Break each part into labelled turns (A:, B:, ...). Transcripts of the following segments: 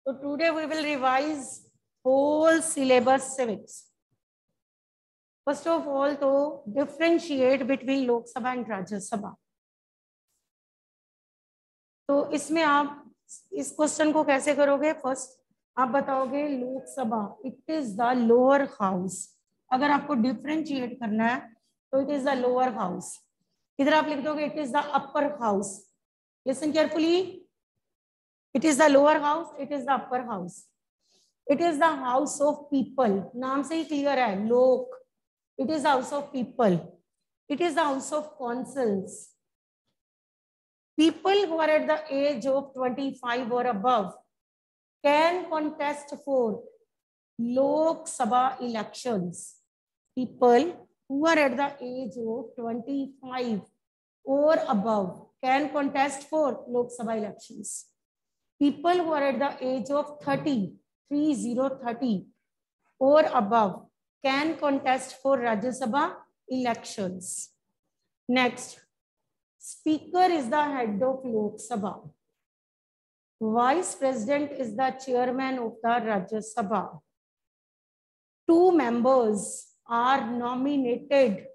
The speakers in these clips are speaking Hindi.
A: So today we will revise whole syllabus civics. First of all, to differentiate between Lok Sabha and Rajya Sabha. तो इसमें आप इस क्वेश्चन को कैसे करोगे? फर्स्ट आप बताओगे लोक सभा it is the lower house. अगर आपको डिफरेंशिएट करना है तो it is the lower house. इधर आप लिख दोगे it is the upper house. Listen carefully. It is the lower house, it is the upper house. It is the house of people. नाम से ही क्लियर है लोक. It is the house of people. It is the house of councils. People who are at the age of 25 or above can contest for Lok Sabha elections. People who are at the age of 25 or above can contest for Lok Sabha elections. People who are at the age of 30 or above can contest for Rajya Sabha elections. Next. Speaker is the head of Lok Sabha. Vice President is the chairman of the Rajya Sabha. 2 members are nominated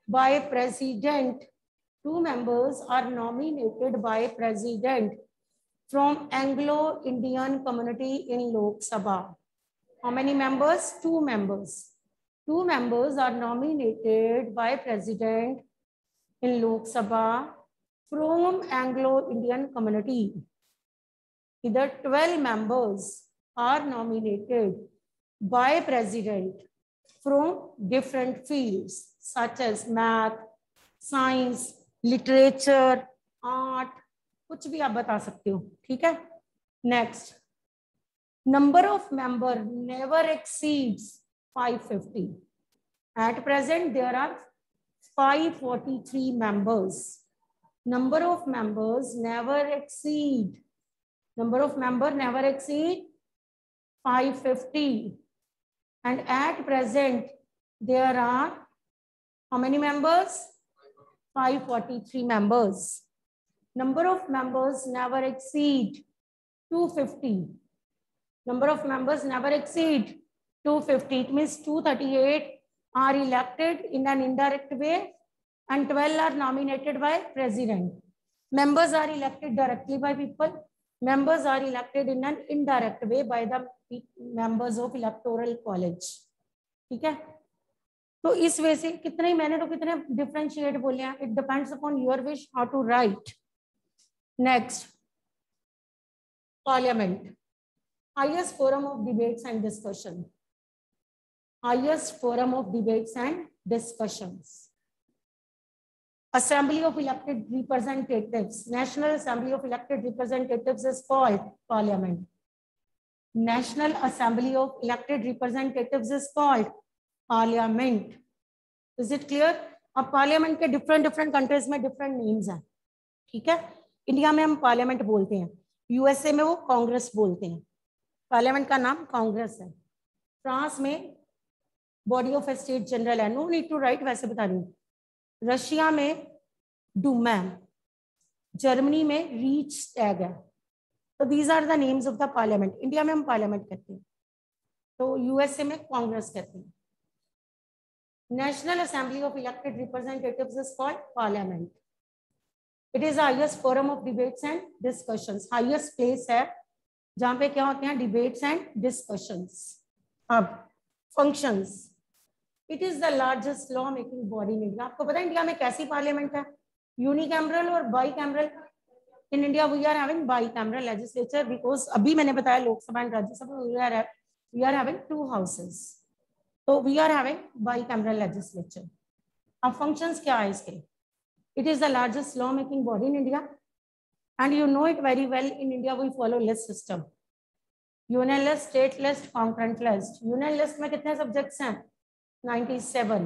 A: by President. 2 members are nominated by President from Anglo-Indian community in Lok Sabha. How many members? 2 members. 2 members are nominated by President in Lok Sabha from Anglo-Indian community. Either 12 members are nominated by President from different fields such as math, science, literature, art. कुछ भी आप बता सकते हो. ठीक है. Next. Number of member never exceeds 550. At present there are 543 members. Number of members never exceed 550. And at present there are how many members? 543 members. Number of members never exceed 250. Number of members never exceed 250. It means 238 are elected in an indirect way and 12 are nominated by President. Members are elected directly by people. Members are elected in an indirect way by the members of electoral college. ठीक है. तो इस वे से कितने मैंने तो कितने डिफरेंशिएट बोले हैं. It depends upon your wish how to write. Next. Parliament. Highest forum of debates and discussion. Highest forum of debates and discussions. Assembly of elected representatives. National Assembly of elected representatives is called Parliament. National Assembly of elected representatives is called Parliament. Is it clear? अब Parliament के different countries में different names हैं. ठीक है. इंडिया में हम Parliament बोलते हैं. USA में वो कांग्रेस बोलते हैं. Parliament का नाम कांग्रेस है. फ्रांस में बॉडी ऑफ स्टेट जनरल है. नो नीड टू राइट, वैसे बता रही हूँ. रशिया में डूमैन. जर्मनी में रीच टैग है. तो these are the names of the parliament. India में हम पार्लियामेंट कहते हैं, तो यूएसए में कांग्रेस कहते हैं. National assembly of elected representatives is called parliament. It is highest forum of debates and discussions. Highest place है जहां पे क्या होते हैं? Debates and discussions. अब functions. It is the largest law making body in India. आपको पता है इंडिया में कैसी पार्लियामेंट है? यूनिकैमरल और bicameral. In India we are having bicameral legislature because अभी मैंने बताया Lok Sabha and Rajya Sabha we are having 2 houses. तो we are having bicameral legislature. अब फंक्शंस क्या है इसके? It is the largest law making body in India and you know it very well. In India we follow list system. Union list, state list, concurrent list. Union list में कितने सब्जेक्ट्स हैं? 97.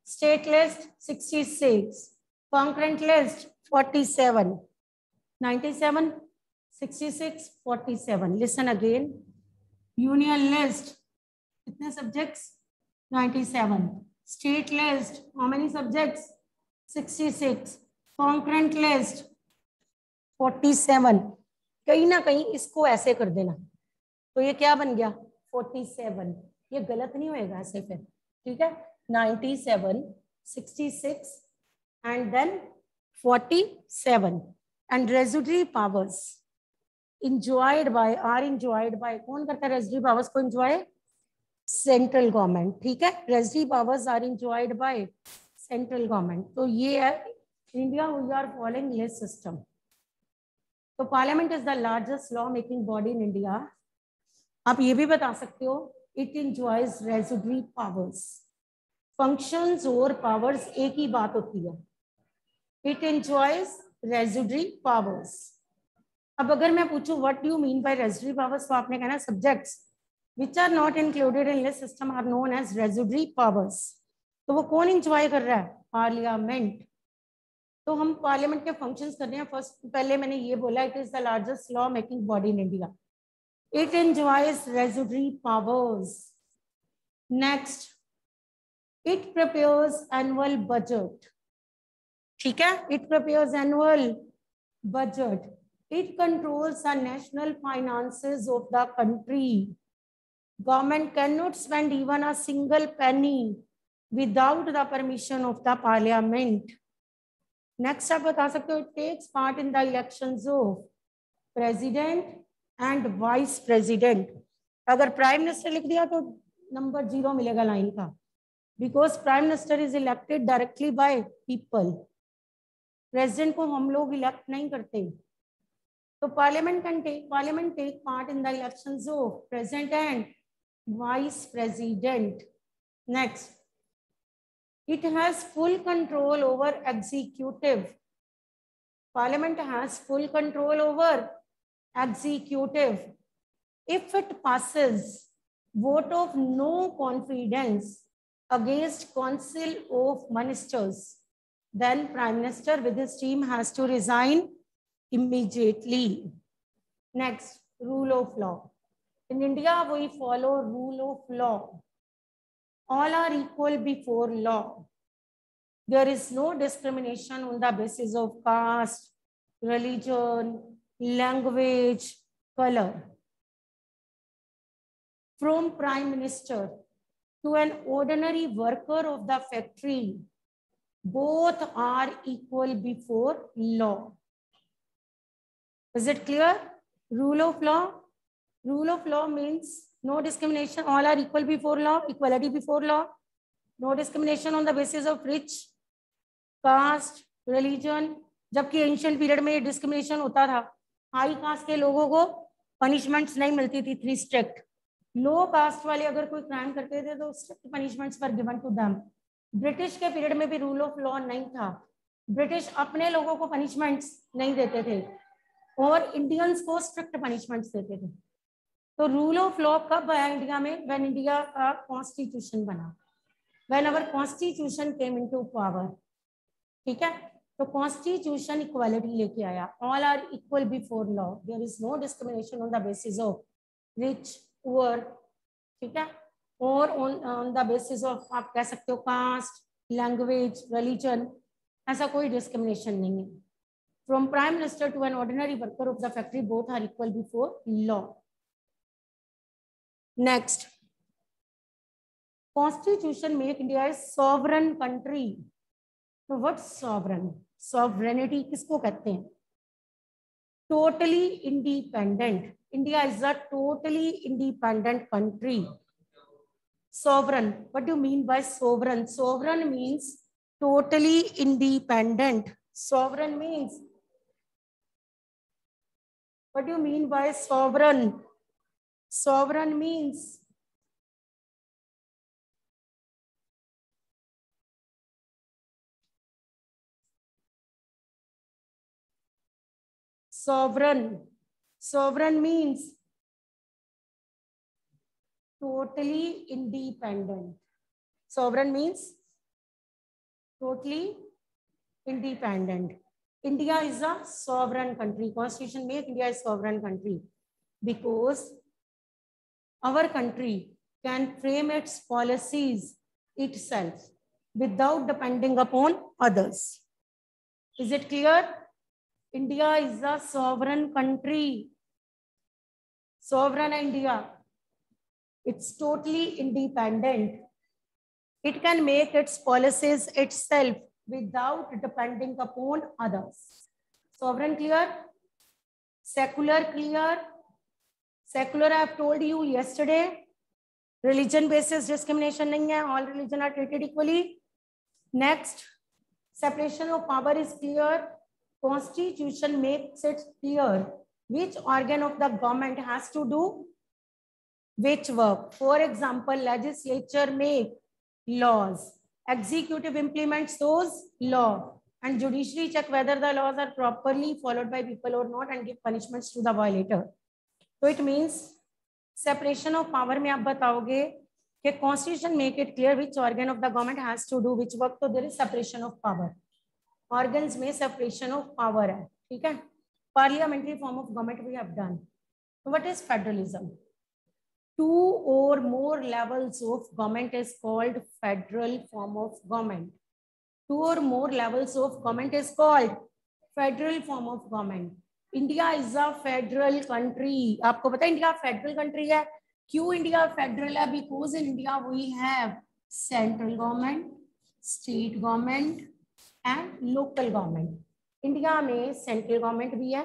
A: State list 66. Concurrent list 47. 97, 66, 47. Listen again. Union list कितने subjects? 97. State list how many subjects? 66. Concurrent list 47. कहीं ना कहीं इसको ऐसे कर देना. तो ये क्या बन गया 47, ये गलत नहीं होएगा ऐसे फिर, ठीक है 97, 66 and then 47 and residuary powers enjoyed by are enjoyed by, कौन करता है रेजिडुअरी पावर्स को enjoy? सेंट्रल गवर्नमेंट, ठीक है residuary powers are enjoyed by central government. तो ये है India, we are following this system. तो parliament is the largest law making body in India. आप ये भी बता सकते हो it enjoys residuary powers. Functions और पावर्स एक ही बात होती है, इट enjoys रेजिडुअरी पावर्स। अब अगर मैं पूछूं what do you mean by residuary powers, तो आपने कहना subjects which are not included in this system are known as residuary powers। तो वो कौन इंजॉय कर रहा है? पार्लियामेंट। तो हम पार्लियामेंट के फंक्शंस कर रहे हैं। फर्स्ट पहले मैंने ये बोला it is the largest law making body in India, it enjoys residuary powers. Next, it prepares annual budget, ठीक है it prepares annual budget, it controls the national finances of the country. Government cannot spend even a single penny without the permission of the parliament। Next आप बता सकते हो, it takes part in the elections of president and vice president। अगर प्राइम मिनिस्टर लिख दिया तो नंबर 0 मिलेगा लाइन का, because prime minister is elected directly by people. President को हम लोग इलेक्ट नहीं करते। तो parliament take part in the elections of president and vice president। Next, it has full control over executive। Parliament has full control over executive if it passes vote of no confidence against council of ministers, then prime minister with his team has to resign immediately। Next, rule of law। In India, we follow rule of law. All are equal before law. There is no discrimination on the basis of caste, religion, language, color. From Prime Minister to an ordinary worker of the factory, both are equal before law। Is it clear? Rule of law. Rule of law means no discrimination, all are equal before law, equality before law, no discrimination on the basis of rich, caste, religion। जबकि एंशिएंट पीरियड में डिस्क्रिमिनेशन होता था, हाई कास्ट के लोगों को पनिशमेंट्स नहीं मिलती थी, 3 स्ट्रिक्ट। लो कास्ट वाले अगर कोई क्राइम करते थे तो strict punishments were given to them. British के पीरियड में भी रूल ऑफ लॉ नहीं था, ब्रिटिश अपने लोगों को पनिशमेंट्स नहीं देते थे और इंडियंस को स्ट्रिक्ट पनिशमेंट्स देते थे। तो रूल ऑफ लॉ कब आया इंडिया में? व्हेन इंडिया का कॉन्स्टिट्यूशन बना, when our constitution came into power, ठीक है। तो कॉन्स्टिट्यूशन इक्वालिटी लेके आया, all are equal before law, there is no discrimination on the basis of rich poor, ठीक है, और ऑन द बेसिस ऑफ आप कह सकते हो कास्ट, लैंग्वेज, रिलीजन, ऐसा कोई डिस्क्रिमिनेशन नहीं है। From prime minister to an ordinary worker of the factory, both are equal before law. Next, Constitution make India a sovereign country। So what sovereign? Sovereignty किसको कहते हैं? Totally independent। India is a totally independent country। Sovereign. What do you mean by sovereign? Sovereign means totally independent। Sovereign means, what do you mean by sovereign? Sovereign means sovereign means totally independent। Sovereign means totally independent। India is a sovereign country। Constitution make India a sovereign country because our country can frame its policies itself without depending upon others। Is it clear? India is a sovereign country। Sovereign India, it's totally independent. It can make its policies itself without depending upon others. Sovereign clear? Secular clear? Secular I have told you yesterday. Religion basis discrimination nahi hai. All religion are treated equally. Next, separation of power is clear. Constitution makes it clear which organ of the government has to do which work. For example, legislature make laws, executive implements those laws, and judiciary check whether the laws are properly followed by people or not and give punishments to the violator. So it means separation of power में आप बताओगे कि constitution make it clear which organ of the government has to do which work, तो there is separation of power. Organs में separation of power है, ठीक है. Parliamentary form of government we have done. So what is federalism? Two or more levels of government is called federal form of government. Two or more levels of government is called federal form of government. India is a federal country. आपको पता है इंडिया फेडरल कंट्री है. क्यों इंडिया फेडरल है? Because in India we have central government, state government and local government. India में सेंट्रल गवर्नमेंट भी है,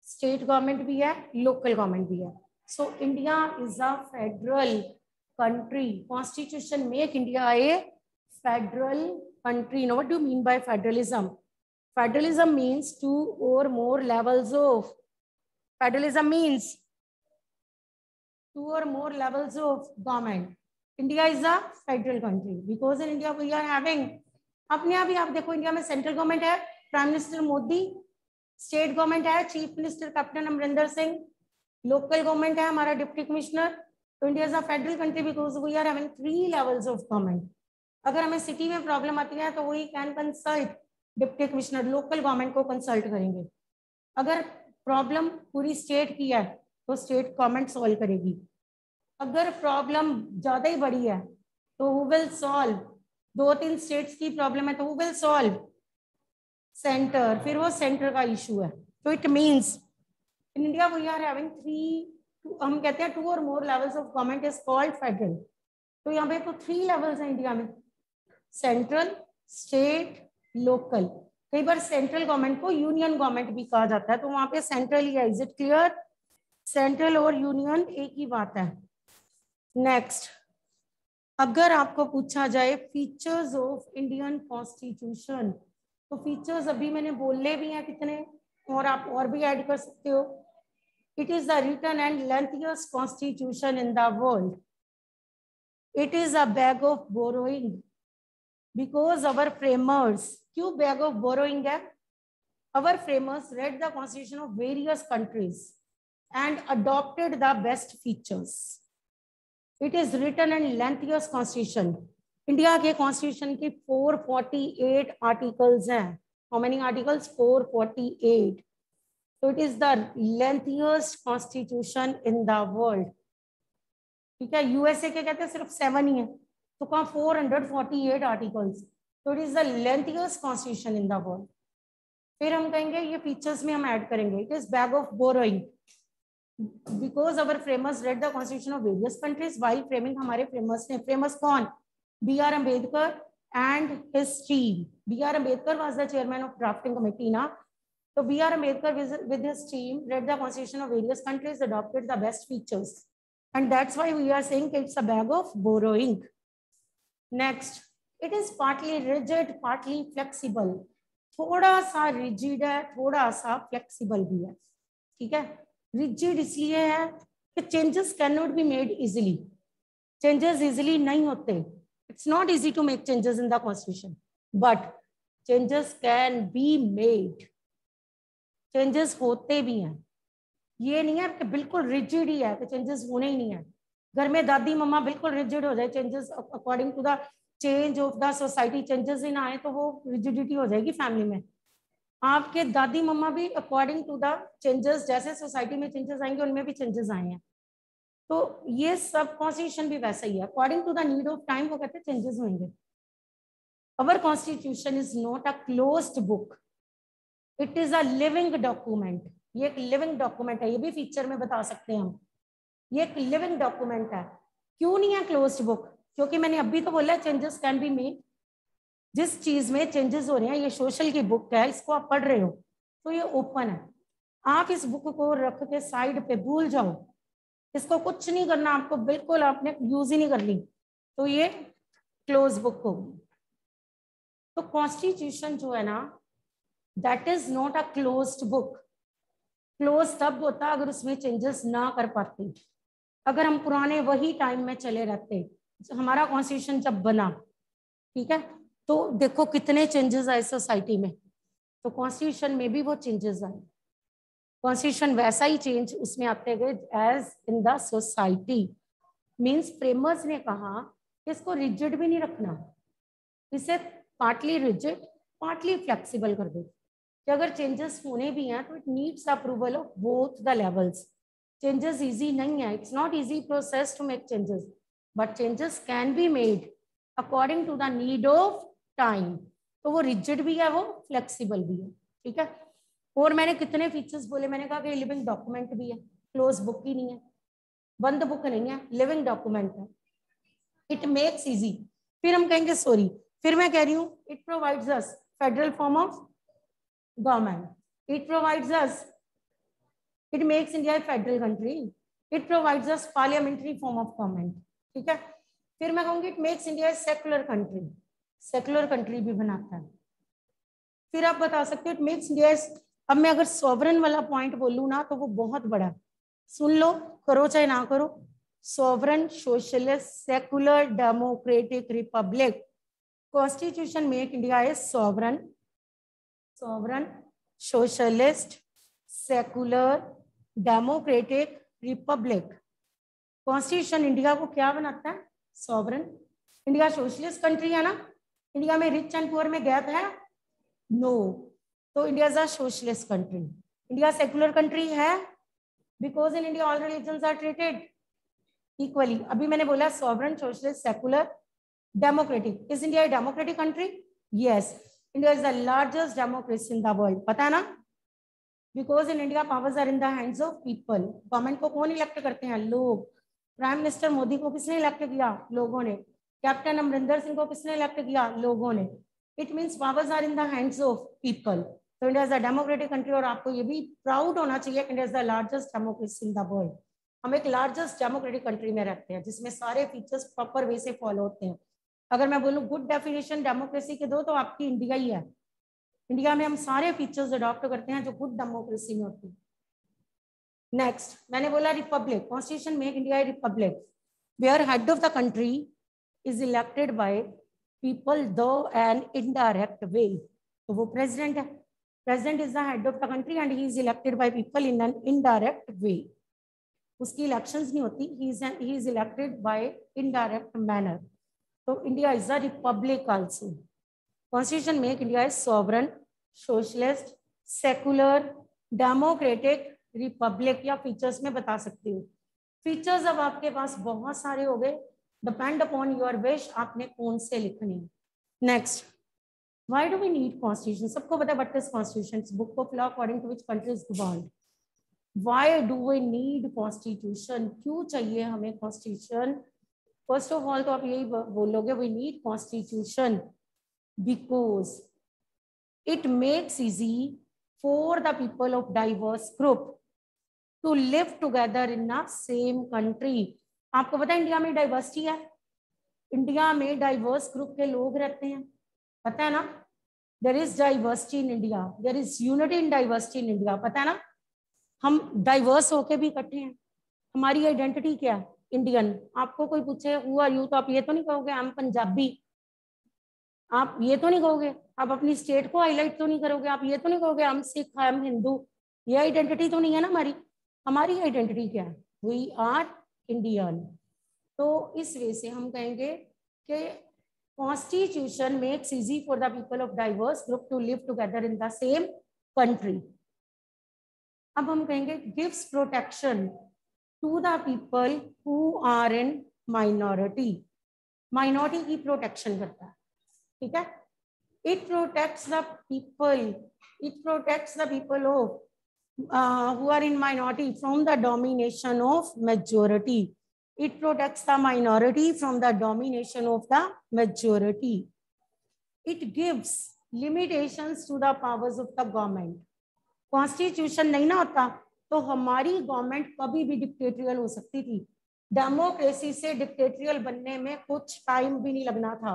A: स्टेट गवर्नमेंट भी है, लोकल गवर्नमेंट भी है. So India is a federal country. Constitution make India a federal country. Now what do you mean by federalism? Federalism means two or more levels of. Federalism means two or more levels of government. India is a federal country because in India we are having. अपने आप ही आप देखो इंडिया में सेंट्रल गवर्नमेंट है, prime minister Modi, state government है, chief minister captain Amarinder Singh, local government है हमारा डिप्टी कमिश्नर. तो India is a federal country because we are having 3 levels of government. अगर हमें सिटी में प्रॉब्लम आती है तो we can consult deputy commissioner, local government को कंसल्ट करेंगे. अगर प्रॉब्लम पूरी स्टेट की है तो स्टेट गवर्नमेंट सॉल्व करेगी. अगर प्रॉब्लम ज्यादा ही बड़ी है तो हु विल सॉल्व? 2-3 स्टेट्स की प्रॉब्लम है तो हु विल सॉल्व? सेंटर. फिर वो सेंटर का इशू है. तो it means in India we are having 3, हम कहते हैं 2 or more levels of government is called federal. तो यहाँ पे तो 3 levels हैं इंडिया में, सेंट्रल, स्टेट, लोकल. कई बार सेंट्रल गवर्नमेंट को यूनियन गवर्नमेंट भी कहा जाता है, तो वहां पे सेंट्रल ही है. Is it clear? सेंट्रल और यूनियन एक ही बात है. नेक्स्ट, अगर आपको पूछा जाए फीचर्स ऑफ इंडियन कॉन्स्टिट्यूशन, तो फीचर्स अभी मैंने बोले भी हैं कितने, और आप और भी ऐड कर सकते हो. It is the written and lengthiest constitution in the world. It is a bag of borrowing because our framers, क्यों bag of borrowing है? Our framers read the constitution of various countries and adopted the best features. It is written and lengthiest constitution. India के कॉन्स्टिट्यूशन के 448 आर्टिकल्स हैं. How many articles? 448. So it is the lengthiest constitution in the world. ठीक है. यूएसए के कहते हैं सिर्फ 7 ही है, तो कहाँ 448 आर्टिकल्स. तो it is the lengthiest constitution in the world. फिर हम कहेंगे ये फीचर्स में हम ऐड करेंगे. It is bag of borrowing because our framers read the constitution of various countries while framing. हमारे फ्रेमर्स ने, फ्रेमर्स कौन? B.R. Ambedkar and his team. B.R. Ambedkar was the chairman of drafting committee ना. So B.R. Ambedkar with his team read the constitution of various countries, adopted the best features, and that's why we are saying it's a bag of borrowing. Next, it is partly rigid, partly flexible. थोड़ा सा rigid है, थोड़ा सा flexible भी है. ठीक है. Rigid इसलिए है कि changes cannot be made easily. Changes easily नहीं होते. It's not easy to make changes in the constitution, but changes can be made. Changes होते भी हैं. ये नहीं है कि बिल्कुल rigid ही है कि changes होने ही नहीं है. घर में दादी मम्मा बिल्कुल rigid हो जाए, changes according to the change of the society changes ही ना आए तो वो rigidity हो जाएगी फैमिली में. आपके दादी मम्मा भी according to the changes, जैसे सोसाइटी में changes आएंगे उनमें भी changes आए हैं. तो ये सब कॉन्स्टिट्यूशन भी वैसा ही है. According to the need of time वो कहते हैं चेंजेस होंगे. Our constitution is not a closed book, it is a living document. ये एक लिविंग डॉक्यूमेंट है. ये भी फीचर में बता सकते हैं हम. ये एक लिविंग डॉक्यूमेंट है। क्यों नहीं है क्लोज्ड बुक? क्योंकि मैंने अभी तो बोला चेंजेस कैन बी मेड। जिस चीज में चेंजेस हो रहे हैं, ये सोशल की बुक है, इसको आप पढ़ रहे हो तो ये ओपन है। आप इस बुक को रख के साइड पे भूल जाओ, इसको कुछ नहीं करना आपको, बिल्कुल आपने यूज ही नहीं करनी, तो ये क्लोज बुक होगी। तो कॉन्स्टिट्यूशन जो है ना, that is not a closed book. Close तब होता अगर उसमें चेंजेस ना कर पाते। अगर हम पुराने वही टाइम में चले रहते, हमारा कॉन्स्टिट्यूशन जब बना, ठीक है, तो देखो कितने चेंजेस आए सोसाइटी में, तो कॉन्स्टिट्यूशन में भी वो चेंजेस आए। कॉन्स्टिट्यूशन वैसा ही चेंज उसमें आते गए as in the society. Means framers ने कहा कि इसको रिजिड भी नहीं रखना, इसे पार्टली रिजिड पार्टली फ्लेक्सिबल कर दो, कि अगर चेंजेस होने भी हैं तो it needs approval of both the levels. Changes easy नहीं है, it's not easy process to make changes, but changes can be made according to the need of time. तो वो रिजिड भी है, वो फ्लेक्सिबल भी है, ठीक है। और मैंने कितने फीचर्स बोले, मैंने कहा कि लिविंग डॉक्यूमेंट भी है, क्लोज बुक ही नहीं है, बंद बुक नहीं है, लिविंग डॉक्यूमेंट है। इट मेक्स इजी, फिर हम कहेंगे सॉरी, फिर मैं कह रही हूँ it provides us federal form of government, it provides us, it makes India A federal country, it provides us parliamentary form of government, ठीक है। फिर मैं कहूंगी it makes India a secular country, secular country भी बनाता है। फिर आप बता सकते हो इट मेक्स इंडिया, अब मैं अगर सॉवरन वाला पॉइंट बोलूं ना तो वो बहुत बड़ा, सुन लो, करो चाहे ना करो। Sovereign, socialist, secular, democratic, republic. Constitution make India a sovereign, sovereign, socialist, secular, democratic, republic. Constitution India को क्या बनाता है? सॉवरन। इंडिया सोशलिस्ट कंट्री है ना, इंडिया में रिच एंड पुअर में गैप है? नो, तो India is a socialist country. India secular country है because in India all religions are treated equally. अभी मैंने बोला sovereign, socialist, secular, democratic. Is India a democratic country? Yes, India is the largest democracy in the world, पता है ना, because in India powers are in the hands of people. Government को कौन इलेक्ट करते हैं? लोग। प्राइम मिनिस्टर मोदी को किसने इलेक्ट किया? लोगों ने। कैप्टन अमरिंदर सिंह को किसने इलेक्ट किया? लोगों ने। It means powers are in the hands of people. तो India is a democratic country, और आपको ये भी प्राउड होना चाहिए कि India is the largest democracy in the world. हम एक लार्जेस्ट डेमोक्रेटिक कंट्री में रहते हैं जिसमें सारे फीचर्स प्रॉपर वे से फॉलो होते हैं। अगर मैं बोलूँ गुड डेफिनेशन डेमोक्रेसी के दो, तो आपकी इंडिया ही है। इंडिया में हम सारे फीचर्स अडॉप्ट करते हैं जो गुड डेमोक्रेसी में होती है। नेक्स्ट मैंने बोला republic. Constitution make India republic where head of the country is elected by people through an indirect way. तो वो प्रेसिडेंट है, president is the head of the country and he is elected by people in an indirect way. उसकी इलेक्शंस नहीं होती, he is elected by indirect manner. तो India is a republic also. Constitution make India is sovereign, socialist, secular, democratic, republic. या फीचर्स में बता सकती हूँ। फीचर्स अब आपके पास बहुत सारे हो गए, डिपेंड अपॉन योर विश आपने कौन से लिखने हैं। Next, why do we need constitution? सबको पता है what is constitution, book of law according to which country is governed. Why do we need constitution? क्यों चाहिए हमें कॉन्स्टिट्यूशन? फर्स्ट ऑफ ऑल तो आप यही बोलोगे, we need constitution because it makes easy for the people of diverse group to live together in a same country. आपको पता है इंडिया में डाइवर्सिटी है, इंडिया में डाइवर्स ग्रुप के लोग रहते हैं, पता है ना। There is diversity in India, there is unity in diversity in India, पता है ना। हम डाइवर्स होके भी इकट्ठे हैं। हमारी आइडेंटिटी क्या है? इंडियन। आपको कोई पूछे हु आर यू, तो आप ये तो नहीं कहोगे हम पंजाबी, आप ये तो नहीं कहोगे, आप अपनी स्टेट को हाईलाइट तो नहीं करोगे, आप ये तो नहीं कहोगे हम सिख, हम हिंदू। ये आइडेंटिटी तो नहीं है ना हमारी। हमारी आइडेंटिटी क्या है? We are Indian. तो इस वे से हम कहेंगे कि constitution makes easy for the people of diverse group to live together in the same country. अब हम कहेंगे gives protection to the people who are in minority. Minority की प्रोटेक्शन करता है, ठीक है। It protects the people. It protects the people of who are in minority from the domination of majority. It protects the minority from the domination of the majority. It gives limitations to the powers of the government. Constitution नहीं ना होता तो हमारी गवर्नमेंट कभी भी डिक्टेटोरियल हो सकती थी. डेमोक्रेसी से डिक्टेटोरियल बनने में कुछ टाइम भी नहीं लगना था.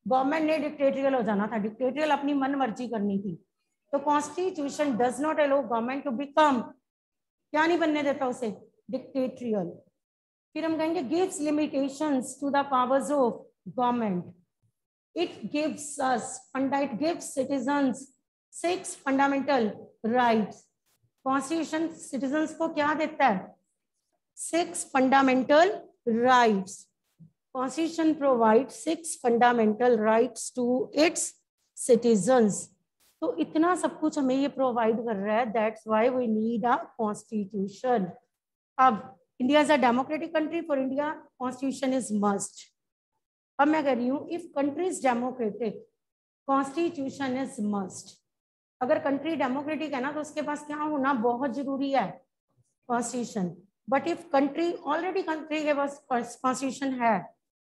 A: गवर्नमेंट ने डिक्टेटोरियल हो जाना था. डिक्टेटोरियल अपनी मन मर्जी करनी थी. तो constitution does not allow government to become, क्या नहीं बनने देता उसे, डिक्टेटोरियल. फिर हम कहेंगे gives limitations to the powers of government. It gives us, it gives citizens 6 fundamental rights. Constitution citizens को क्या देता है? 6 fundamental rights. Constitution provides 6 fundamental rights to its citizens. तो इतना सब कुछ हमें ये प्रोवाइड कर रहा है. That's why we need a constitution. अब India is a democratic country. For India, constitution is must. अब मैं कह रही हूँ if country is democratic constitution is must. अगर कंट्री डेमोक्रेटिक है ना तो उसके पास क्या होना बहुत जरूरी है, constitution. But if country already country के पास कॉन्स्टिट्यूशन है,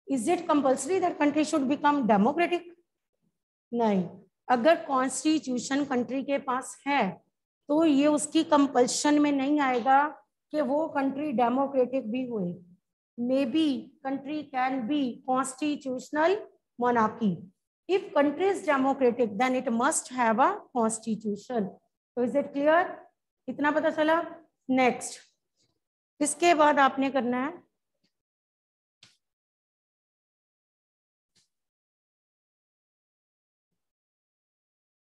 A: is it compulsory that country should become democratic? नहीं. अगर कॉन्स्टिट्यूशन कंट्री के पास है तो ये उसकी कंपल्शन में नहीं आएगा कि वो कंट्री डेमोक्रेटिक भी हुए. Maybe country can be constitutional monarchy. If country is democratic, then it must have a constitution. So is it clear? इतना पता चला? Next, इसके बाद आपने करना है